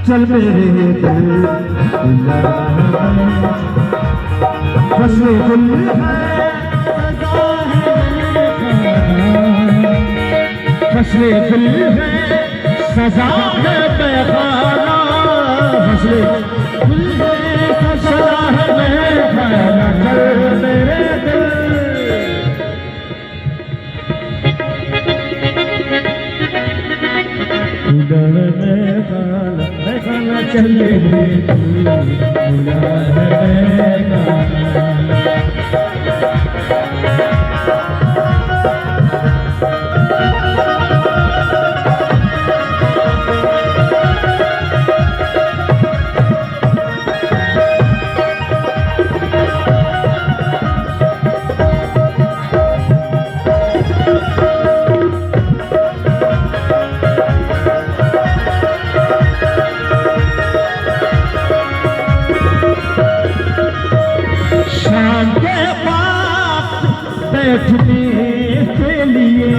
चल मेरे दिल फसले गुल फसले गुल है सजा है बेखाना फसले गुल है सजा है बेखाना चल मेरे दिल बेगाना चले बैठने के लिए शाम के पास बैठने के लिए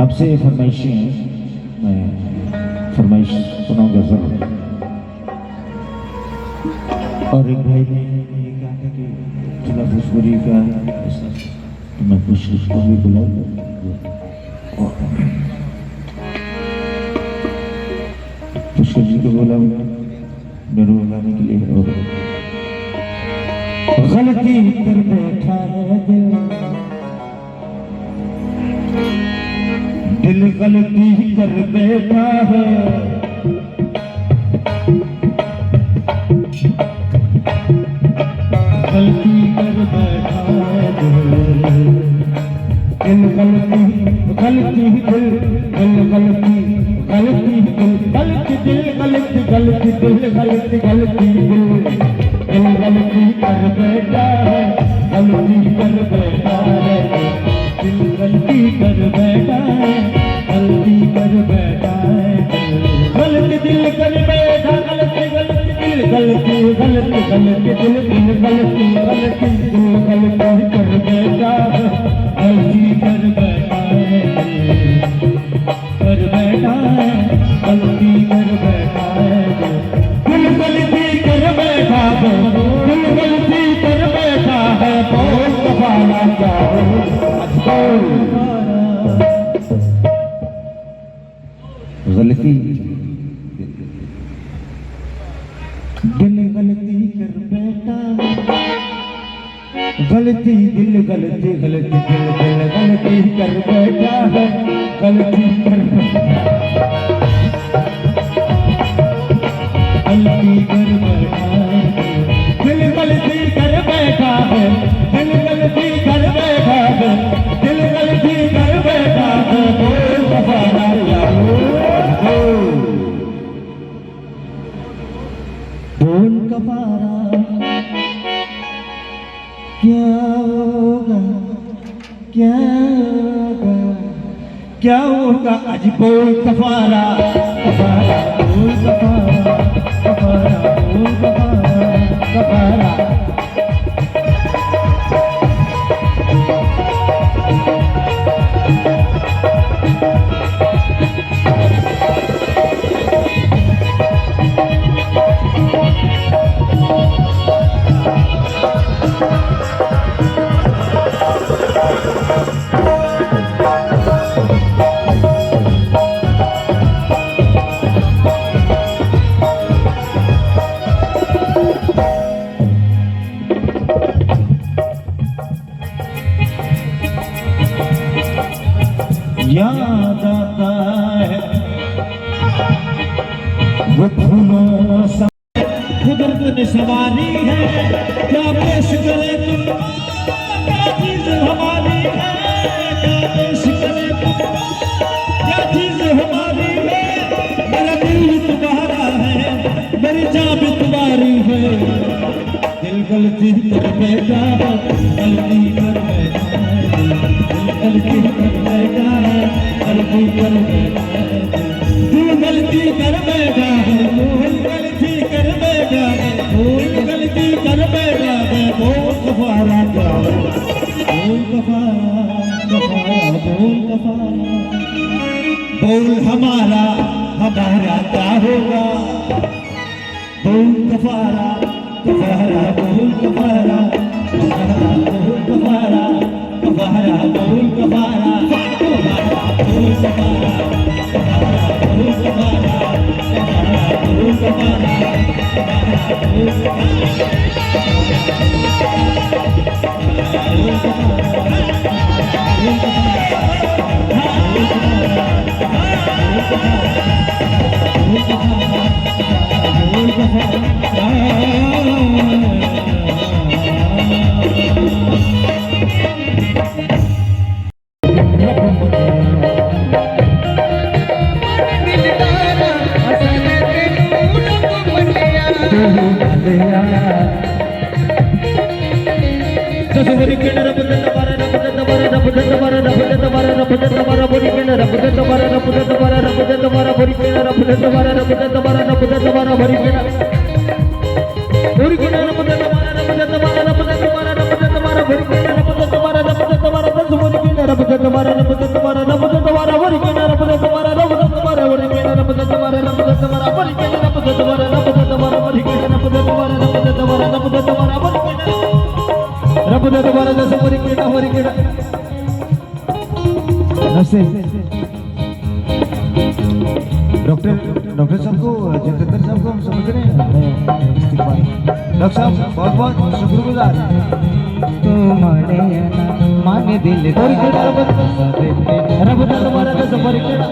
आपसे फरमाइशें मैं फरमाइश सुनाऊंगा जरूर। और एक भाई ने ये कहा था कि जिला भोजपुरी का तो मैं कुछ उसको भी बुलाऊंगा पुष्कर जी को बुलाऊंगा मेरे बुलाने के लिए। और गलती कर बैठा है दिल गलती कर बैठा है गलती कर बैठा है दिल गलती गलती दिल दिल गलती गलती दिल गलती दिल गलती गलती दिल गलती गलती दिल दिल गलती कर बैठा है गलती कर बैठा है दिल गलती कर बैठा है गलती कर बैठा है गलती दिल कर बैठा गलती गलती दिल गलती गलती गलती दिल दिल गलती गलती दिल गलती कर बैठा गलती कर बैठा है कर बैठा है गलती कर बैठा है दिल गलती कर बैठा है दिल गलती कर बैठा है बहुत दफाना जाओ गलती दिल गलती कर बैठा गलती दिल गलती गलती दिल दिल गलती कर बैठा है गलती कर गलती कर बैठा है दिल गलती कर बैठा है दिल गलती कर बैठा है दिल गलती कर बैठा है बोल दफा ना जाओ क्या होगा क्या होगा आज बोल कफारा कफारा बोल कफारा कफारा बोल कफारा कफारा याद आता है वो फूलों सा कुदरत ने सवारी है क्या पेश करे तुम क्या चीज हमारी है क्या पेश करे तुम क्या चीज हमारी है मेरा दिल तुम्हारा है मेरी जान भी तुम्हारी है दिल गलती कर बैठा गलती कर बैठा गलती कर बैठा गलती कर बैठा तू गलती कर बैठा भूल गलती कर बैठा भूल गलती कर बैठा बोल कफारा क्या बोल कफारा कफारा बोल कफारा बोल हमारा हमारा क्या होगा बोल कफारा कफारा बोल कफारा कफारा बोल कफारा कफारा बोल कफारा कफारा बोल कफारा कफारा बोल कफारा कफारा बोल कफारा कफारा बोल डॉक्टर साहब को जितेंद्र साहब को हम समझ रहे हैं डॉक्टर साहब बहुत बहुत शुक्रगुजार तुम्हारे माने दिल रब तुम्हारा सफर केड़ा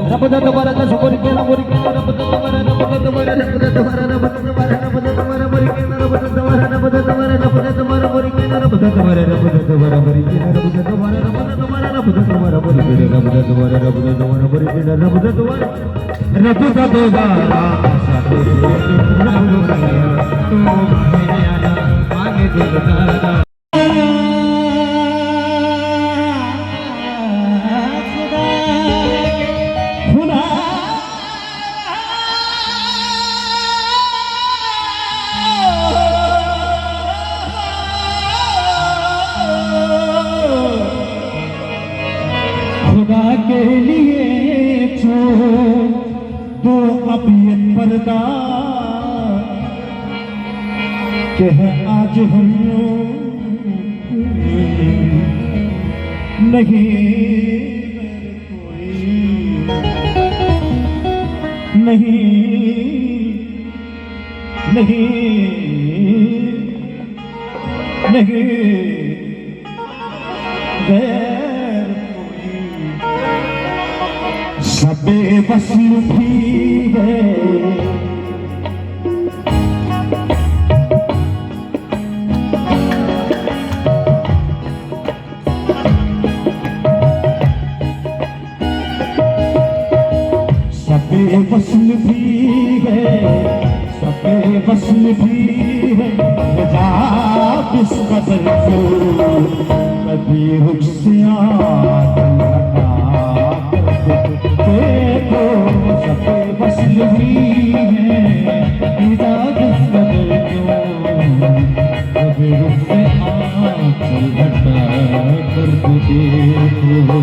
रब तुम्हारा सफर केड़ा मोरी केड़ा रब तुम्हारा रब तुम्हारा रब तुम्हारा रब तुम्हारा रब तुम्हारा मोरी केड़ा रब तुम्हारा रब तुम्हारा रब तुम्हारा मोरी केड़ा रब तुम्हारा रब तुम्हारा मोरी केड़ा रब तुम्हारा रब तुम्हारा रब तुम्हारा मोरी केड़ा रब तुम्हारा रब तुम्हारा मोरी केड़ा रब तुम्हारा रब का दोबारा साथे रब तू मेरे आना मांगे दिल दादा खुदा के लिए छोड़ दो अब ये पर्दा कि है आज हम नहीं कोई नहीं नहीं नहीं गैर सबे वसल भी है सबे वसल भी है सबे वसल भी है जा इस कदर को कभी रुख से आंचल हटा देखो सबके बस यही है इजाजत बदल क्यों कभी रुख से आंचल हटा कर देखो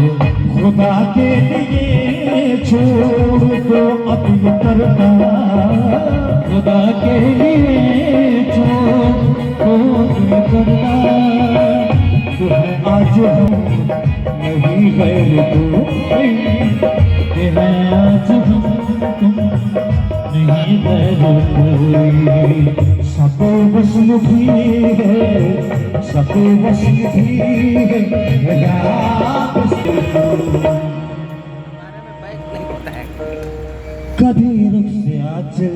खुदा के लिए छोड़ दो अब ये करना खुदा के लिए छोड़ दो ये करना तुम्हें आज हम नहीं गैर तो तुम्हें आज हम तुम नहीं गैर कोई सबको बस भी है सबको बस भी है याद से कभी रुख से आंचल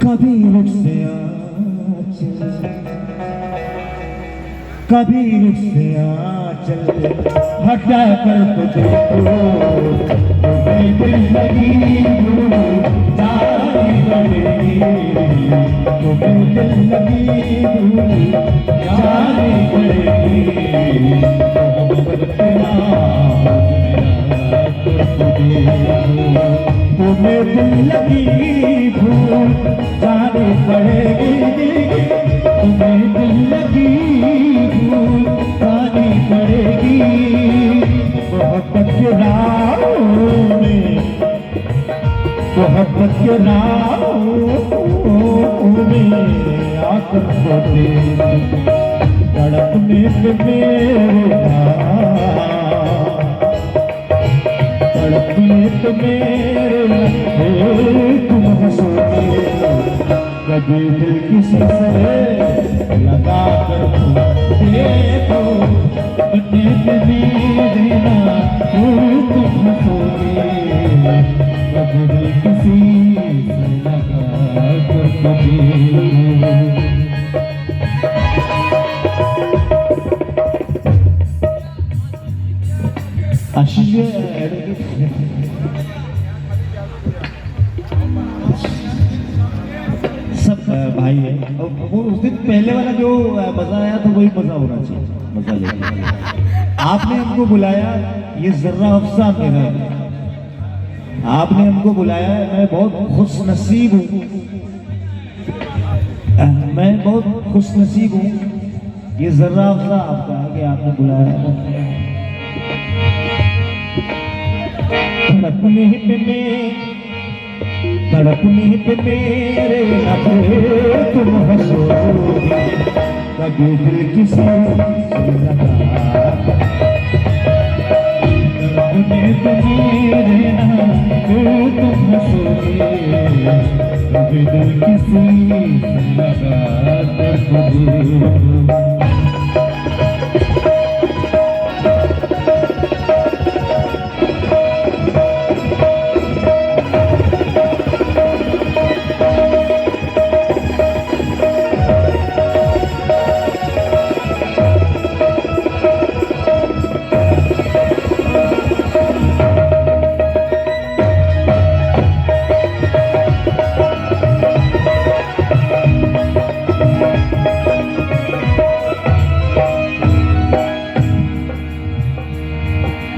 कभी रुख से आंचल कभी रुख से आंचल हटा कर तो देखो तुम्हें दिल लगी जाने पड़ेगी तुम्हें दिल लगी जाने पड़ेगी तुम्हें दिल लगी भूल जाने पड़ेगी तुम्हें दिल लगी भूल जानी पड़ेगी मोहब्बत के राहों में मोहब्बत के राहों में आकर खोटे तड़पने पे मेरे तड़पने पे मेरे तुम हंसोगे कभी दिल किसी से लगा कर देखो अपने पे मेरे ना तुम हंसोगे कभी दिल किसी से लगा कर देखो आशीष सब भाई है वो उस दिन पहले वाला जो मजा आया था वही मजा होना चाहिए मजा लेके आपने हमको बुलाया ये जर्रा अफसा मेरा आपने हमको बुलाया मैं बहुत खुश नसीब हूँ मैं बहुत खुश नसीब हूँ ये जर्रा अफसा आपका है कि आपने बुलाया तड़पने पे मेरे नखरे तुम हंसोगे कभी दिल किसी से लगा तड़पने पे मेरे नखरे तुम हंसोगे कभी दिल किसी से लगा तड़पने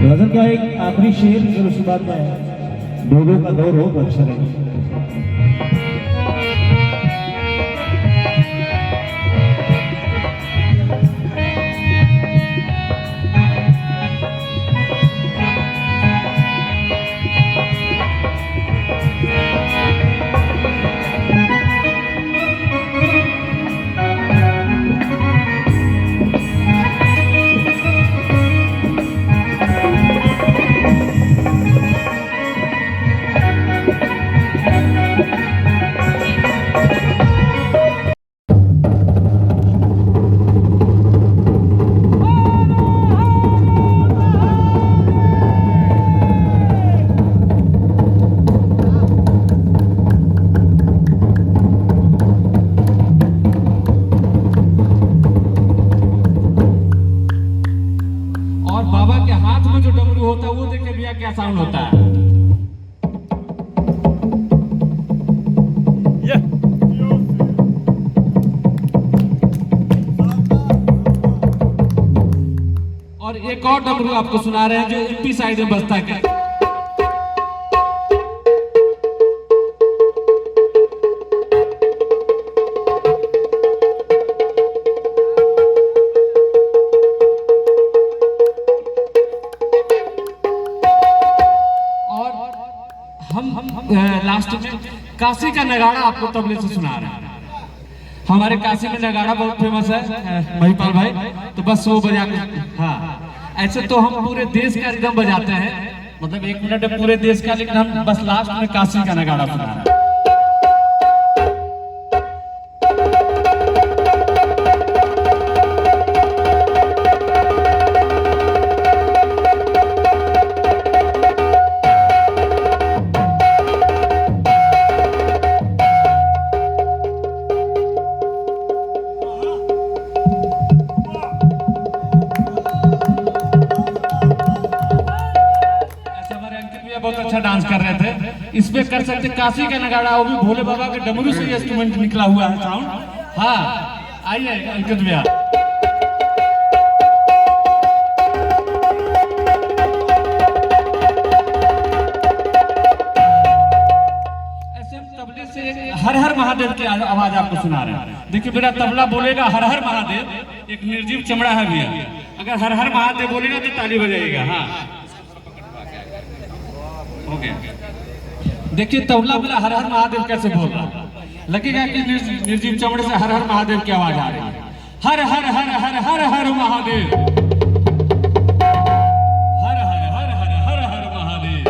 गजल का एक आखिरी शेर फिर उसके बाद में दो का दौर हो तो अच्छा रहेगा। होता है वो देखे भैया क्या साउंड होता है। एक और डमरू आपको सुना रहे हैं जो यूपी साइड में बजता है। हम लास्ट में काशी का नगाड़ा आपको तबले से सुना रहे हैं। हमारे काशी में नगाड़ा बहुत फेमस है महिपाल भाई, तो बस वो बजा के, हाँ ऐसे तो हम पूरे देश का रिदम बजाते हैं, मतलब 1 मिनट में पूरे देश का, लेकिन हम बस लास्ट में काशी का नगाड़ा सुना रहे हैं। बहुत अच्छा डांस कर रहे थे, इसमें कर सकते काशी का नगाड़ा, वो भी भोले बाबा के डमरू से इंस्ट्रूमेंट निकला हुआ है साउंड। हाँ आइए अंकित भैया। ऐसे हम तबले से हर हर महादेव की आवाज आपको सुना रहे हैं। देखिए मेरा तबला बोलेगा हर हर महादेव, एक निर्जीव चमड़ा है भैया, अगर हर हर महादेव बोलेगा तो ताली बजाएगा। हाँ हो गया। देखिए तबला मेरा हर हर महादेव कैसे बोल रहा है, लगेगा कि निर्जीव चमड़े से हर हर महादेव की आवाज आ रही है। हर हर हर हर हर हर महादेव, हर हर हर हर हर हर महादेव।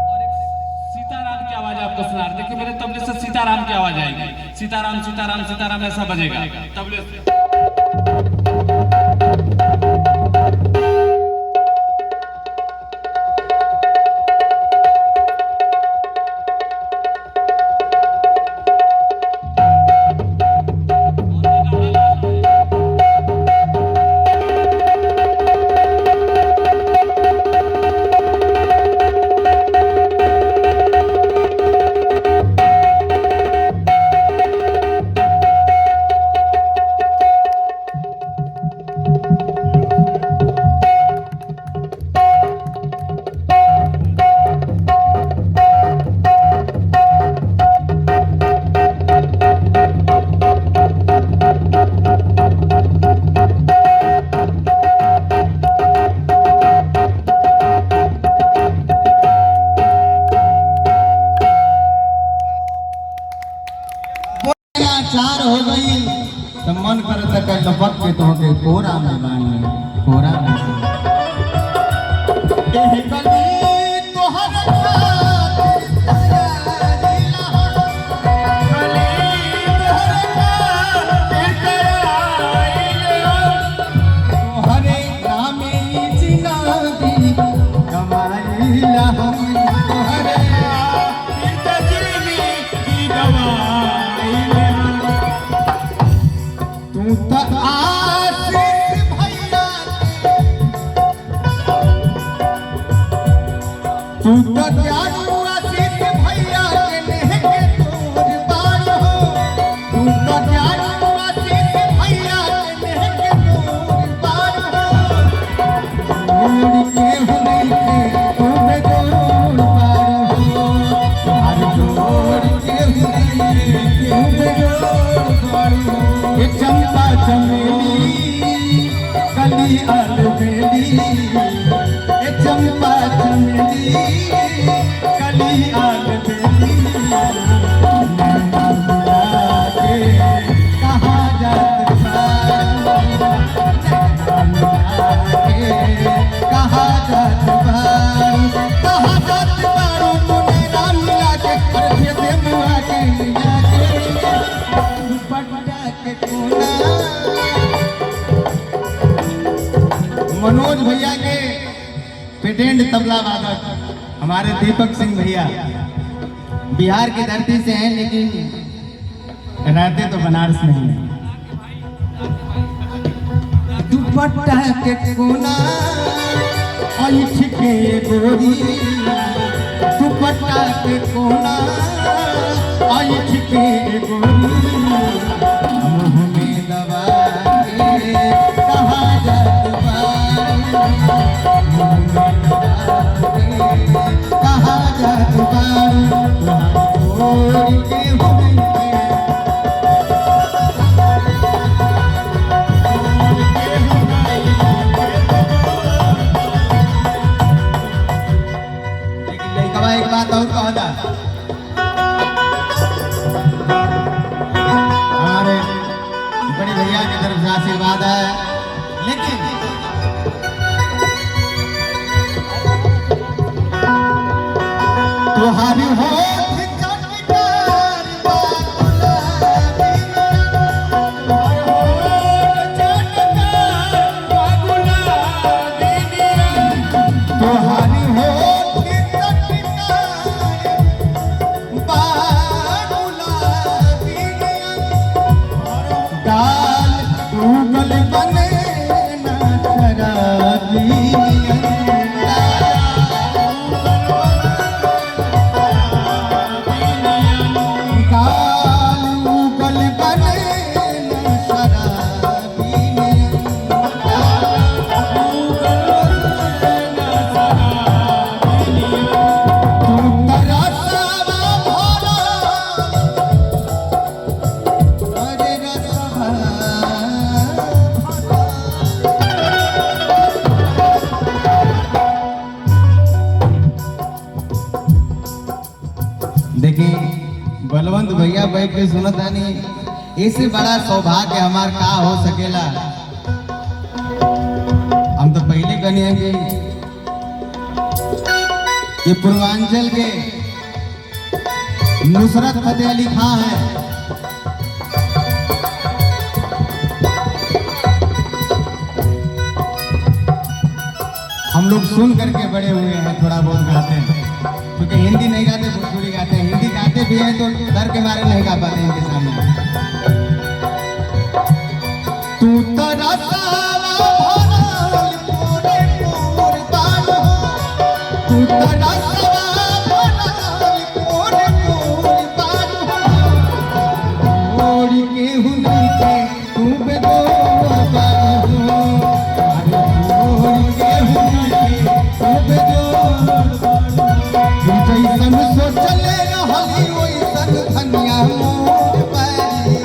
और एक सीताराम की आवाज आपको सुना रहे, देखिए मेरे तबले से सीताराम की आवाज आएगी, सीताराम सीताराम सीताराम ऐसा बजेगा तबले से। चार हो गई तो मन कर सके लपक के तो के कोरा में बानी कोरा में एह कली तोहर खातिर तराइला कली तोहर खातिर तराइला तोहरे नामे जिंदगी कमाइला हम तोहरे जिंदगी की गवाइला तू तो आशीष भैया तू तो ज्ञानू आशीष भैया के नेह के तोर बार हो तू तो ज्ञानू आशीष भैया के नेह के तोर बार हो जोड़ के हुई के तुम्हें जोड़ पार हो हर जोड़ के हुई के तुम्हें जोड़ पार हो एक चंपा चमेली कली अलबेली एक चंपा चमेली कली अलबेली नैना बुला के कहाँ जात बारू नैना बुला के कहाँ जात बारू तूने राम मिला के अर्घ्य दे मुआ के लिया के दुपट्टा के कोना मनोज भैया के पेटेंट तबला वादक हमारे दीपक सिंह भैया बिहार की धरती से हैं, लेकिन रहते तो बनारस में हैं। दुपट्टा के कोना ऐठ के गोरी दुपट्टा के कोना आई छिके गोरी मुँह में दबा के कहा जात बारू मुँह में दबा के कहा जात बारू छोड़ के एक बात और कहता हमारे बड़े भैया की तरफ से आशीर्वाद है, लेकिन तुहारी हो देखिए बलवंत भैया बैठ के सुनत आनी, इससे बड़ा सौभाग्य हमार का हो सकेला। हम तो पहले कहनी है कि ये पूर्वांचल के नुसरत फतेह अली खां है। हम लोग सुन करके बड़े हुए हैं, थोड़ा बहुत गाते हैं, क्योंकि हिंदी नहीं गाते भोजपुरी गाते हैं। हिंदी गाते भी हैं तो डर के मारे नहीं गा पाते इनके सामने। तू तरसावा भरल मोरे मोर बानो, तू तरसावा भरल मोरे मोर बानो, मोर के हुनी के तू बेदोर बानो, अरे मोर के हुनी के तू बेदोर बानो। जैसन सोचले रहली वैसन धनिया मोर बारी,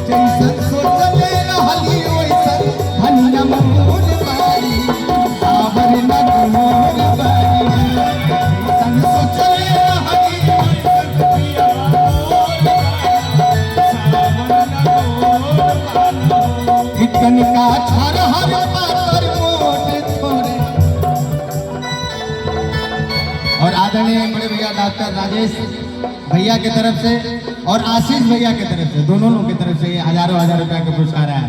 जैसन सोचले रहली वैसन धनिया मोर बारी, सावर न मोर बारी, जैसन सोचले रहली वैसन धनिया मोर बारी, कनिका छर हर पातर मोट छोड़े। और आदरणीय बड़े भैया डॉक्टर राजेश भैया की तरफ से और आशीष भैया की तरफ से, दोनों लोगों की तरफ से ये हजारों हजार रुपया का पुरस्कार है।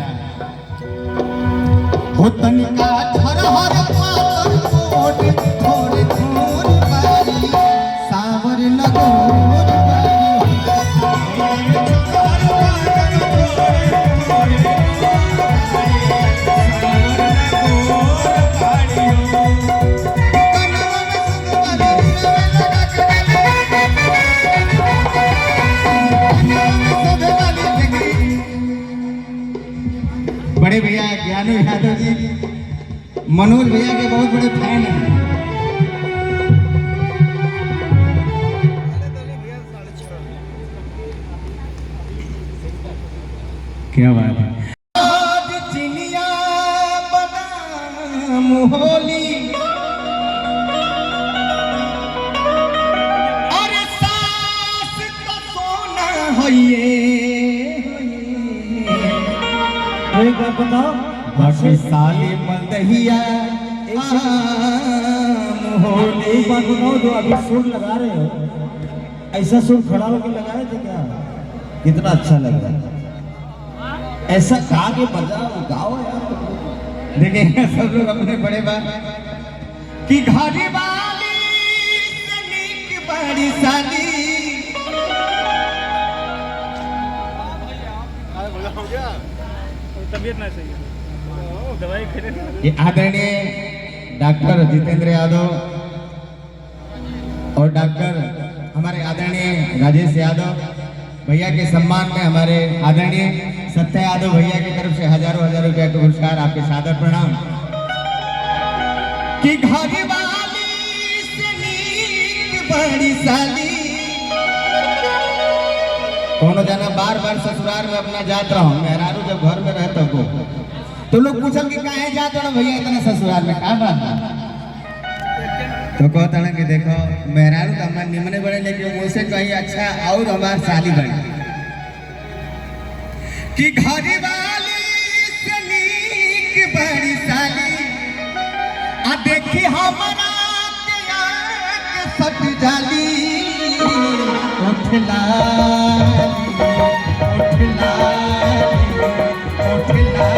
हो तनिका धरहर पातर मोट थोड़े थोड़ी बारी, सावर नगोर बड़े भैया ज्ञानू यादव जी मनोज भैया के बहुत बड़े फैन हैं। क्या बात है। चिनिया बादाम होली, अरे सास का सोना होइए बताओ, बाकी साली मलदहिया होली। बात बताओ, जो अभी सुर लगा रहे हो, ऐसा सुर खड़ा होकर लगाए थे क्या? कितना अच्छा लग रहा है। ऐसा गा के बजाओ, गाओ यार। देखेंगे सब लोग अपने बड़े बात कि घड़ी वाली सनीक बड़ी साली, तबीयत ना सही है, दवाई खेले। ये आदरणीय डॉक्टर जितेंद्र यादव और डॉक्टर हमारे आदरणीय राजेश यादव भैया के सम्मान में हमारे आदरणीय सत्या यादव भैया की तरफ से हजारों हजार रुपया का पुरस्कार, आपके सादर प्रणाम। कि घर वाली से नीक बड़ी साली, कोनो जना बार बार ससुराल में अपना जात रहो, मेहरारू जब घर में रहता को तो लोग पूछल कि काहे जात रहो भैया इतना ससुराल में, का बात है? तो कहता ना कि देखो मेहरारू तो हमारे निमने बने, लेकिन मुझसे कहीं अच्छा और हमार साली बने। कि घर वाली से नीक बड़ी साली, आ देखी हमारा के आँख सट जाली, उठला उठला उठला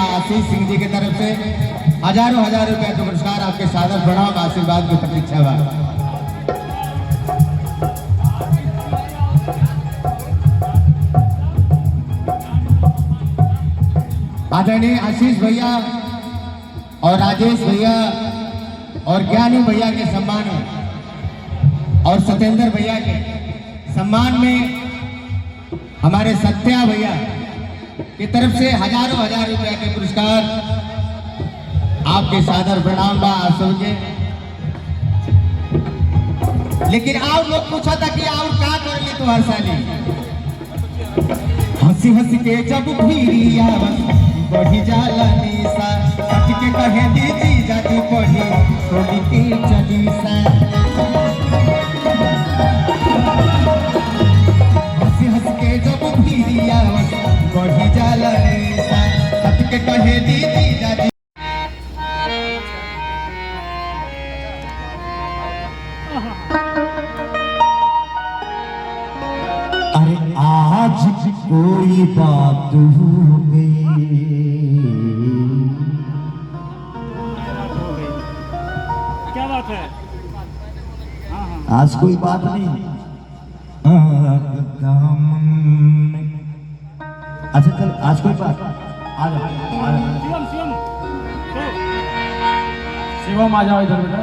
आशीष सिंह जी की तरफ से हजारों हजार रुपए का पुरस्कार, आपके सादर प्रणाम, आशीर्वाद की प्रतीक्षा बा। आदरणीय आशीष भैया और राजेश भैया और ज्ञानी भैया के सम्मान में और सत्येंद्र भैया के सम्मान में हमारे सत्या भैया की तरफ से हजारों हजार रुपया के पुरस्कार, आपके सादर प्रणाम बा आप सबके। लेकिन और लोग पूछा था कि और क्या कर ली तुम्हार साली, हंसी हंसी के जब भीरिया बढ़ी जाला निशा, सच के कहे दीदी जाती पढ़ी छोड़ी के चलीसा, हंसी हंसी के जब भीरिया बढ़ी जाला निशा, सच के कहे दीदी जाती। अरे आज कोई बात हो गई, क्या बात है? आज कोई बात नहीं। अच्छा चल आज कोई बात शिवम शिवम शिवम आ जाओ इधर बेटा।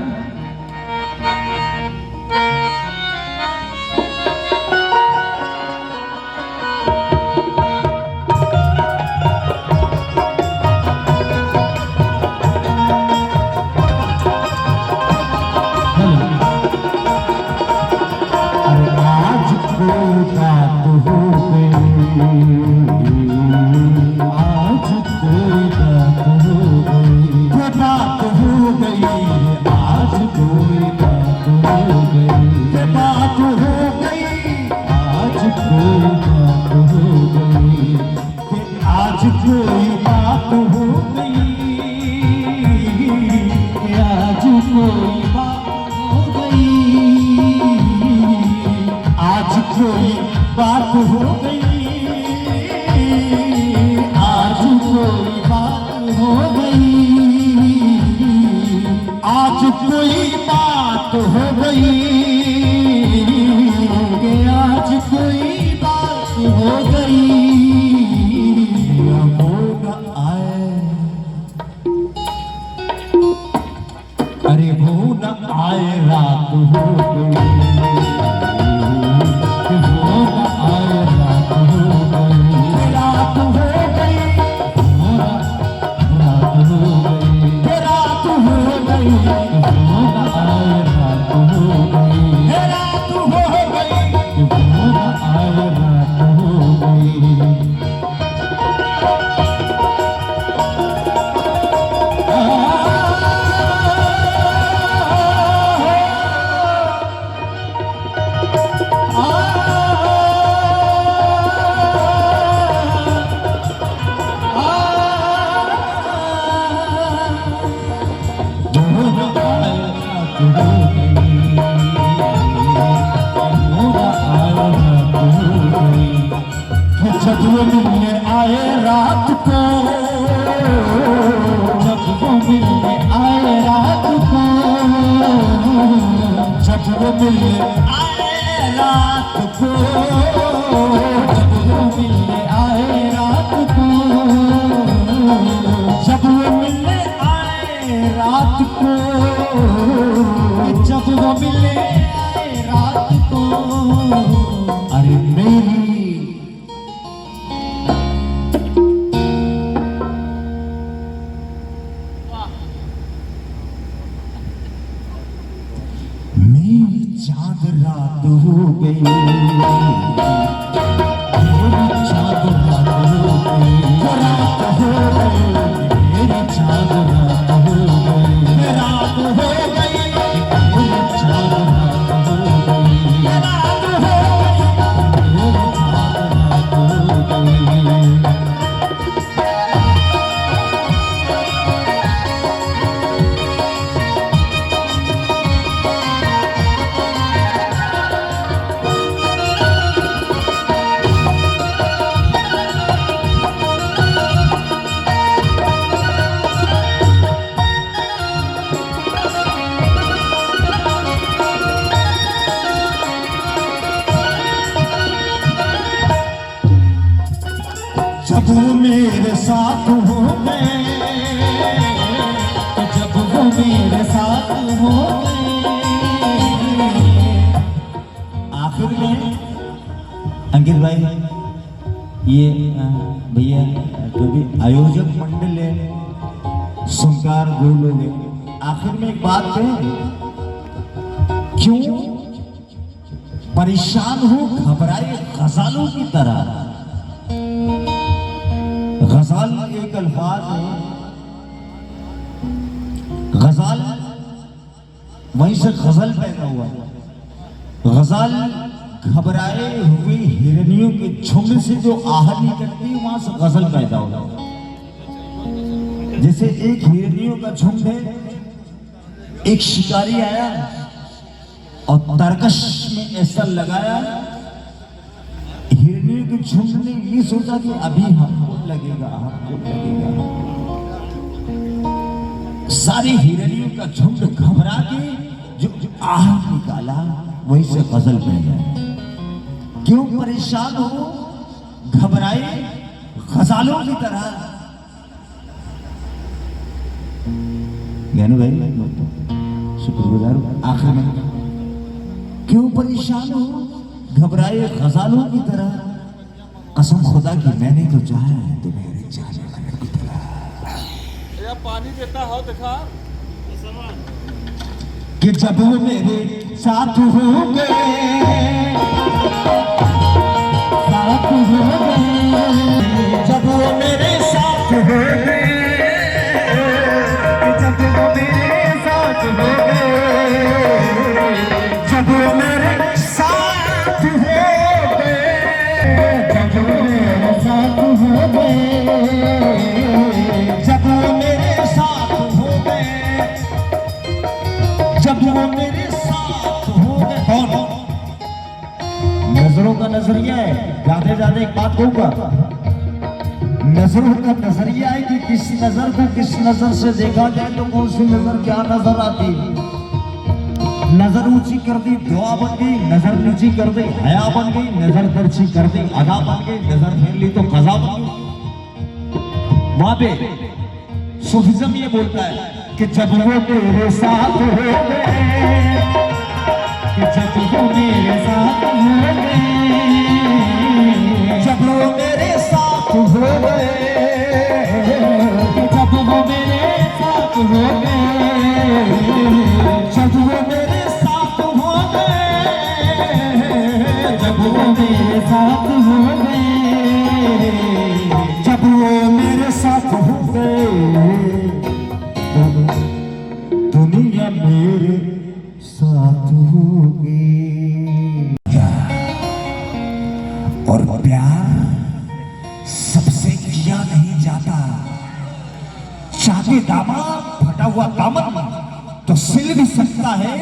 हो गई कि आज कोई बात वो मिलने आए रात को, जब वो मिलने आए रात को, जब वो मिलने आए रात को, जब वो मिलने आए रात को। अरे मेरी चाँद रात हो गई, मेरी चाँद रात हो गई, रात हो गई, मेरी चाँद रात हो गई, रात हो गई, मेरी चाँद रात हो गई, रात हो गई, मेरी चाँद रात हो गई। जब वो मेरे साथ हो गए, जब वो मेरे साथ हो गए, आखिर में अंकित भाई ये भैया जो भी आयोजक मंडल है, सुनकार दो लोग हैं, आखिर में एक बात कहें, क्यों परेशान हो घबराए गजालों की तरह। गजाल एक अल्फाज है, गजाल वहीं से गजल पैदा हुआ। गजाल घबराए हुए हिरनियों के झुंड से जो आहट निकलती है वहां से गजल पैदा होता है। जैसे एक हिरनियों का झुंड है, एक शिकारी आया और तरकश में ऐसा लगाया, हिरनियों के झुंड ने ये सोचा कि अभी हमको लगेगा, हमको लगेगा। सारी हिरनियों का झुंड घबरा के जो आहट निकाला, वही से गजल बन गया। क्यों परेशान हो घबराए गजालों की तरह। ज्ञानू भाई शुक्रगुजार हूं। आखिर में क्यों परेशान हो घबराए गजालों की तरह। कसम खुदा की मैंने तो चाहा है तुम्हें चाहने वाले की तरह। पानी देता हो देखा कि जब वो मेरे साथ हो गए, साथ हो गए, जब वो मेरे साथ हो गए, जब वो मेरे साथ हो गए, जब वो मेरे साथ हो गए, जब वो मेरे साथ हो गए, जब वो मेरे साथ हो गए, जब वो मेरे साथ हो गए। कौन? नजरों का नजरिया है। ज्यादा ज्यादा एक बात कहूंगा, नजरों का नजरिया है कि किस नजर को किस नजर से देखा जाए तो कौन सी नजर क्या नजर आती। नजर ऊंची कर दी दुआ बन गई, नजर नीची कर दी हया बन गई, नजर दर्ची कर दी अदा बन गई, नजर फेर ली तो कजा बन गई। वहां पे सूफिज्म ये बोलता है कि जब वो मेरे साथ हो गए, कि जब वो मेरे साथ हो गए, जब वो मेरे साथ हो गए, जब वो मेरे साथ हो गए, जब वो मेरे साथ हो गए, जब वो मेरे साथ हो गए, जब वो मेरे साथ हो गए, दुनिया मेरे साथ होगी। और प्यार सबसे किया नहीं जाता। चाहे दामन फटा हुआ दामन तो सिल भी सकता है,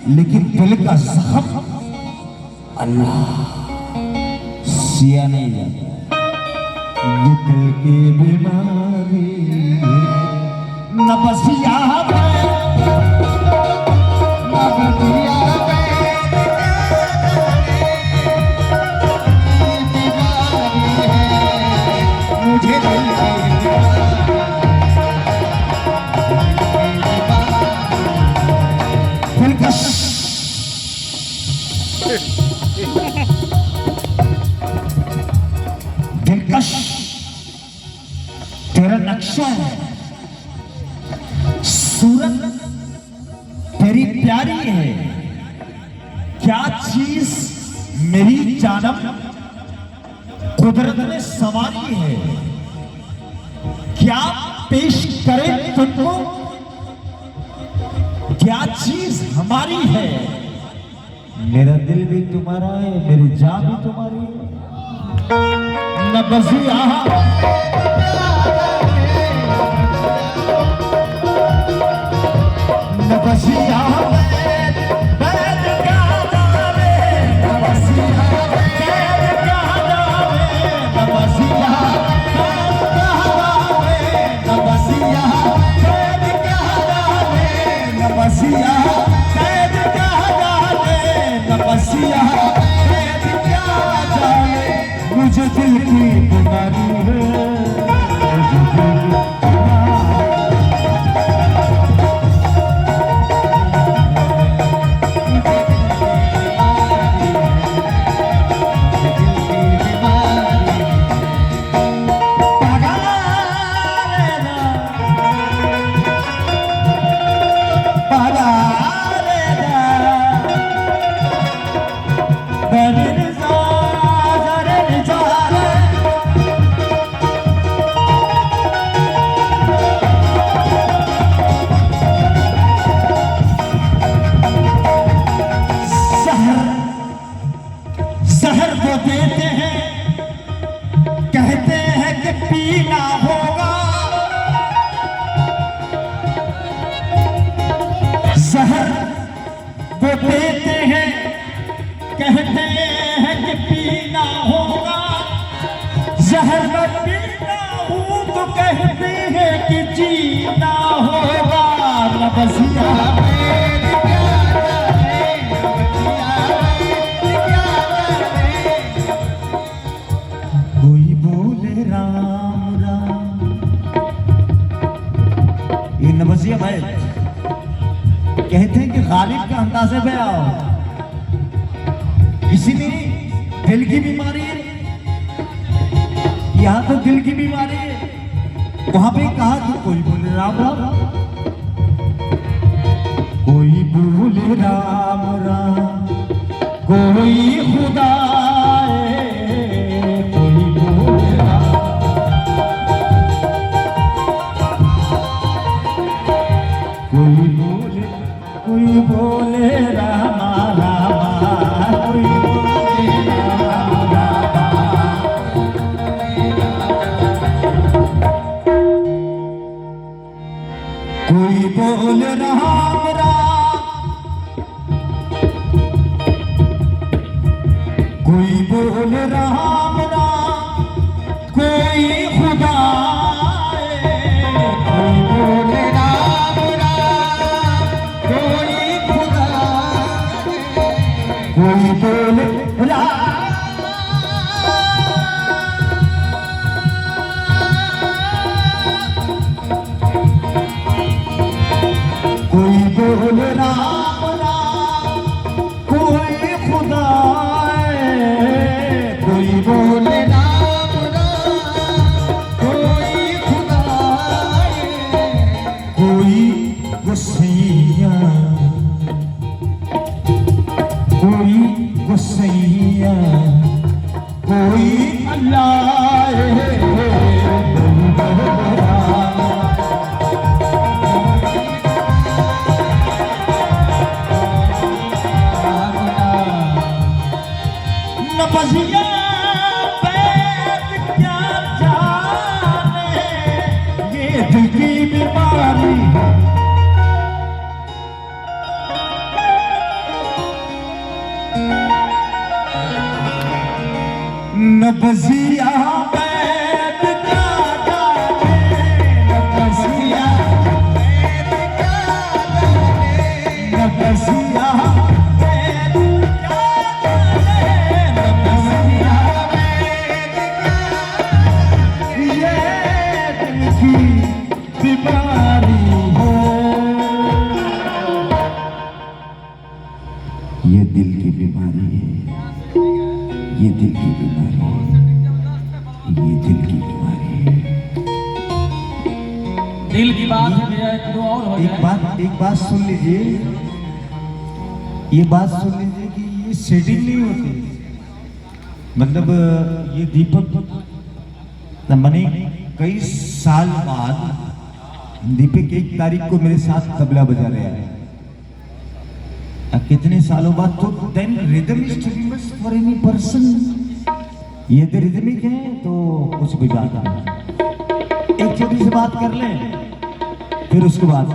लेकिन दिल का जख्म अल्लाह सिया नहीं जाता। ये दिल की बीमारी न बस यहाँ पे, न बस यहाँ पे, अच्छा है, सूरत तेरी प्यारी है, क्या चीज मेरी जानम कुदरत ने संवारी है, क्या पेश करे तुमको, क्या चीज हमारी है। मेरा दिल भी तुम्हारा है, मेरी जान भी तुम्हारी है। न बसिया न बसिया बैठ का जावे, न बसिया बैठ का जावे, न बसिया बैठ का जावे, न बसिया बैठ का जावे, न बसिया बैठ का जावे, न बसिया बैठ का जावे। मुझे दिल की बीमारी है, मुझे दिल की जहर वो देते हैं, कहते हैं कि पीना होगा, जहर वो देते हैं, कहते हैं कि पीना होगा, जहर में पीना हूँ तो कहते हैं कि जीना होगा। न बसिया कोई बोले राम राम, ये नवजिया भाई कहते हैं कि गालिब का अंदाजे पे आओ, किसी ने दिल की बीमारी है, यहाँ तो दिल की बीमारी है, वहां पे कहा कि कोई बोले राम राम, कोई बोले राम राम, कोई खुदा कोई बोले रामा रामा, कोई बोले रामा रामा, कोई बोले राम राम, कोई बोले राम राम, कोई खुदा है, कोई बोले राम राम, कोई खुदा है, कोई बोले राम, कोई बोले राम राम, कोई खुदा है, कोई बोले राम राम, कोई खुदा है, कोई गुस्सैया, कोई गुस्सैया, कोई अल्लाह है, नवजिया बैठ क्या जाने, ये दिल की बीमारी नवजिया बैठ क्या जाने, नवजिया बैठ क्या जाने, नवजिया ये दिल की बीमारी है, ये दिल की बीमारी है, ये दिल की बीमारी है। दिल की बात है भैया, एक दो और हो जाए। एक बात सुन लीजिए, ये बात सुन लीजिए कि ये सेटिंग नहीं होती। मतलब ये दीपक मैंने कई साल बाद दीपक 1 तारीख को मेरे साथ तबला बजा रहे हैं। कितने सालों बाद, तो then rhythm is to be must for any person. ये तो रिदमिक है तो कुछ भी जाता है। एक छोटी सी बात कर लें, फिर उसके बाद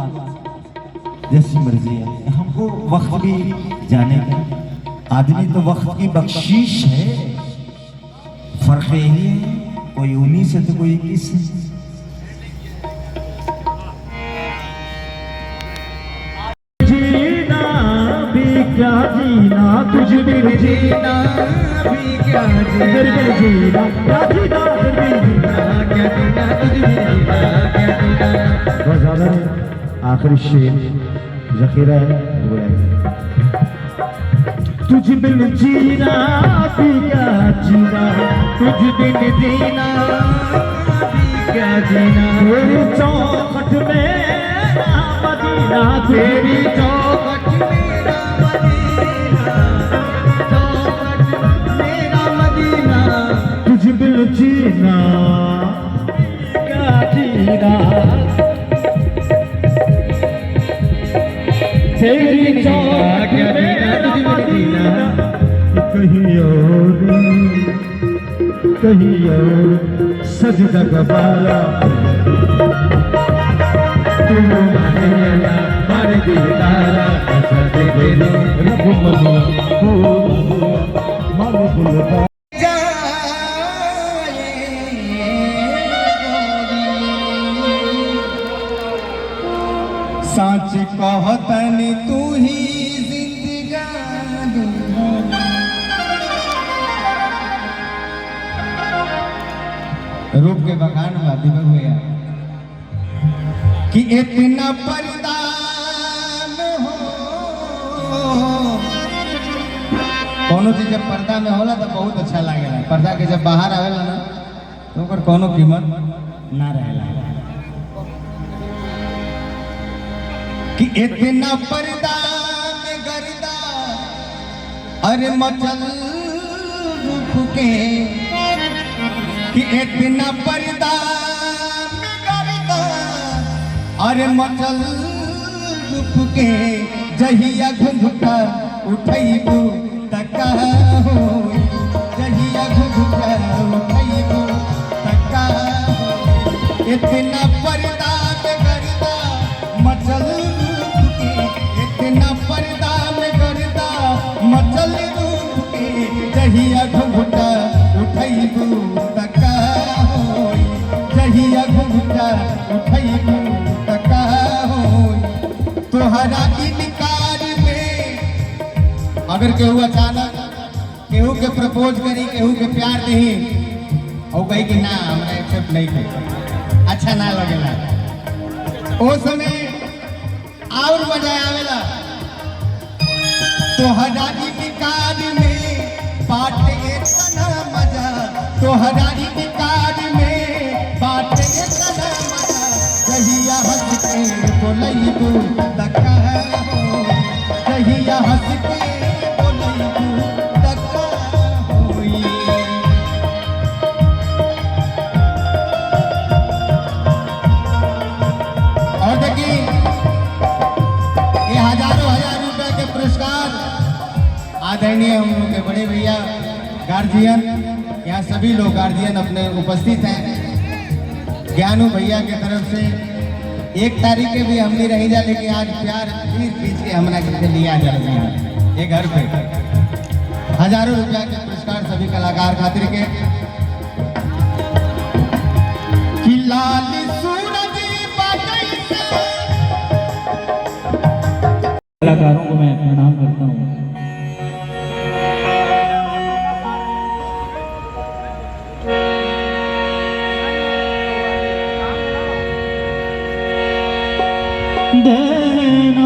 जैसी मर्जी है। हमको वक्त भी जाने का, आदमी तो वक्त की बख्शीश है। फर्क यही है, कोई 19 है तो कोई 21 है। जीना भी क्या जीना, तुझ बिन जीना भी क्या जीना, फिर भी जीना क्या जीना, फिर भी जीना क्या जीना, तुझ बिन जीना क्या जीना। बहुत ज्यादा आखिरी शेर जखीरा है, वो है तुझ बिन जीना भी क्या जीना, तुझ बिन जीना भी क्या जीना। तेरी चौखट मेरा मदीना, तेरी चौखट मेरा मदीना, चौखट मेरा मदीना। तुझ बिन जीना क्या जीना, तेरी चौखट मेरा मदीना। कहीं और सजदा गवाला, तुम मर दीदारा रब मदुआ साच कहतन तू ही जिंदगानी। रूप के बखान में दीपक भैया कि इतना पर्दा में हो, कोनो चीज जब पर्दा में होला तो बहुत अच्छा लगेला। पर्दा के जब बाहर आवेला ना तो ओकर कोनो कीमत ना रहेला। कि इतना पर्दा में गर्दा, अरे मचल रुख के, कि इतना पर्दा में गर्दा, अरे मचल रुख के। जहिया घुंघटा उठैबू तका हो, जहिया घुंघटा उठैबू तका हो। इतना पर्दा में गर्दा मचल रुख के, इतना पर्दा में गर्दा मचल रुख के। जहिया घुंघटा उठैबू तका हो, जहिया घुंघटा उठैबू तका हो। तोहरा इनकार में अगर केहू अचानक केहू के प्रपोज करी, केहू के प्यार नहीं और कही कि ना हमरा एक्सेप्ट नहीं करी, अच्छा ना लगेला, ओ समय और मजा आवेला। तोहरा इनकार में बाटे इतना मजा, तोहरा इनकार में बाटे इतना मजा। जहिया हंस के बोलैबू तका हो, जहिया हंस के बोलैबू तका होई। और देखिए ये हजारों हजार रुपए के पुरस्कार आदरणीय हम लोग के बड़े भैया गार्जियन, यहाँ सभी लोग गार्जियन अपने उपस्थित हैं। ज्ञानू भैया के तरफ से 1 तारीख के भी हमने रही जा, लेकिन आज प्यार फिर खींच के हमारा किसे लिया जा रहा है ये घर पे। हजारों रुपया के पुरस्कार सभी कलाकार खातिर के। कि लाल सूरज बाटई से कलाकारों को मैं प्रणाम करता हूँ। देना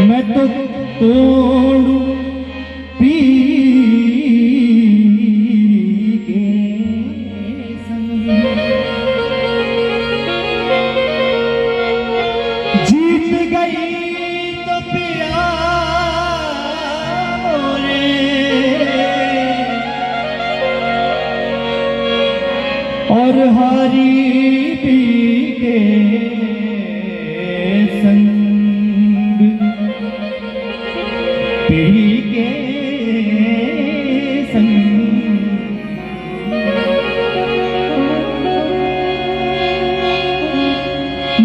मैं तो तोड़ू पी के संग जीत गई तो पिया मोरे और हारी पी के संग पी के संग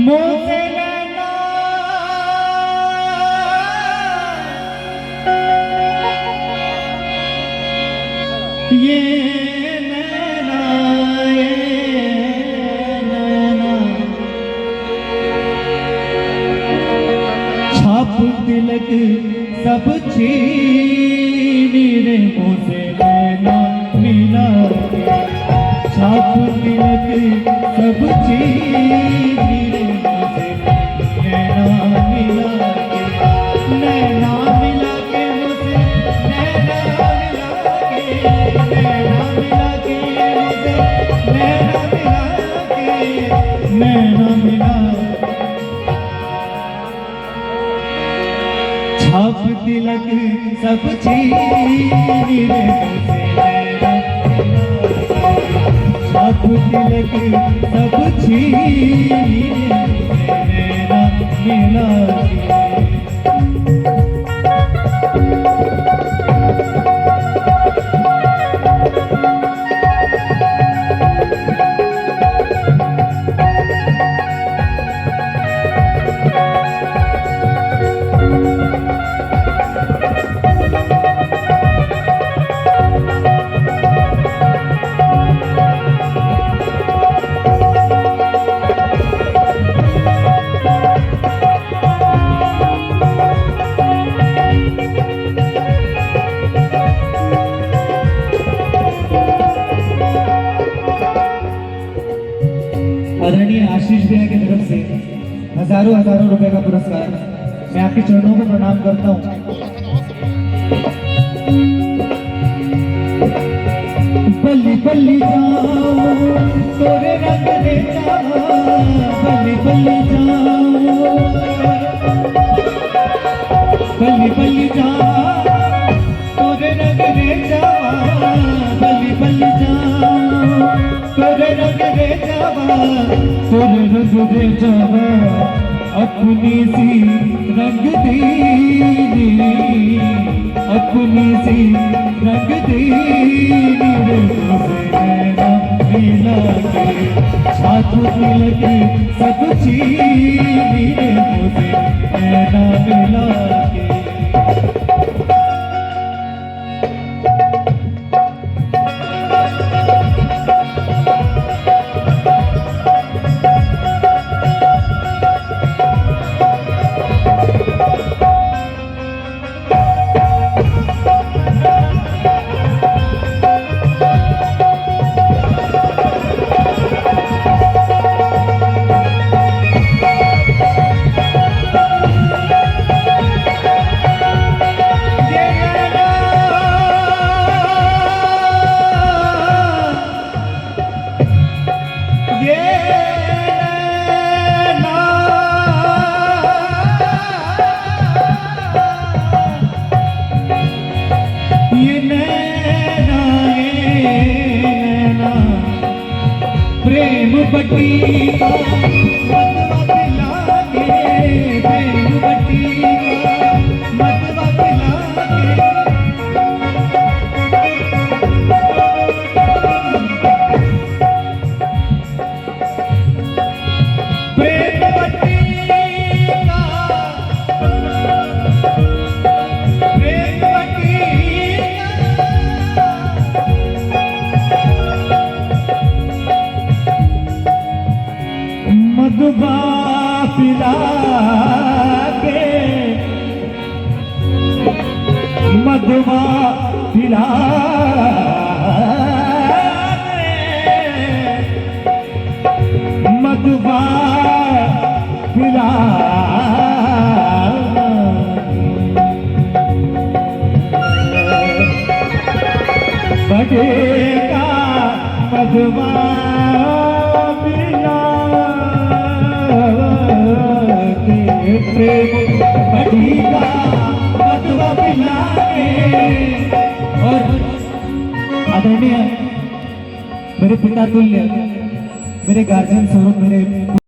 मोसे लेना ये नैना छाप तिलक सब छीनी रे मोसे लेना मिला छाप तिलक सब छीनी रे मोसे नैना मिला नैना मिला के मुझसे नैना मिला के नैना मिला के मुझसे नैना मिला के नैना मिला छाप तिलक सब छीनी रे मुझसे नैना छाप तिलक सब छीनी रे मुझसे नैना मिला आदरणीय आशीष भैया की तरफ से हजारों हजारों रुपए का पुरस्कार मैं आपके चरणों में प्रणाम करता हूँ। बल्ली बल्ली जाओ तोरे रंग दे जाओ बल्ली बल्ली जाओ बल्ली बल्ली जाओ तोरे रंग दे जाओ बल्ली बल्ली जाओ तोरे रंग दे जावा तोरे रंग दे जावा अपनी सी रंग दीनी अपनी सी रंग दीनी रे मुझसे नैना मिला के छाप तिलक सब छीनी रे मुझसे नैना मिला के प्रेम बटी का मतवा पिला के प्रेम बटी का मतवा पिला के प्रेम बटी का प्रेम बटी मधुबा पिला के मधुबा पिला मधुबा पिला प्रेम कटी का मतवा पिलाए। और आदरणीय मेरे पिता तुल्य, मेरे गार्जियन स्वरूप, मेरे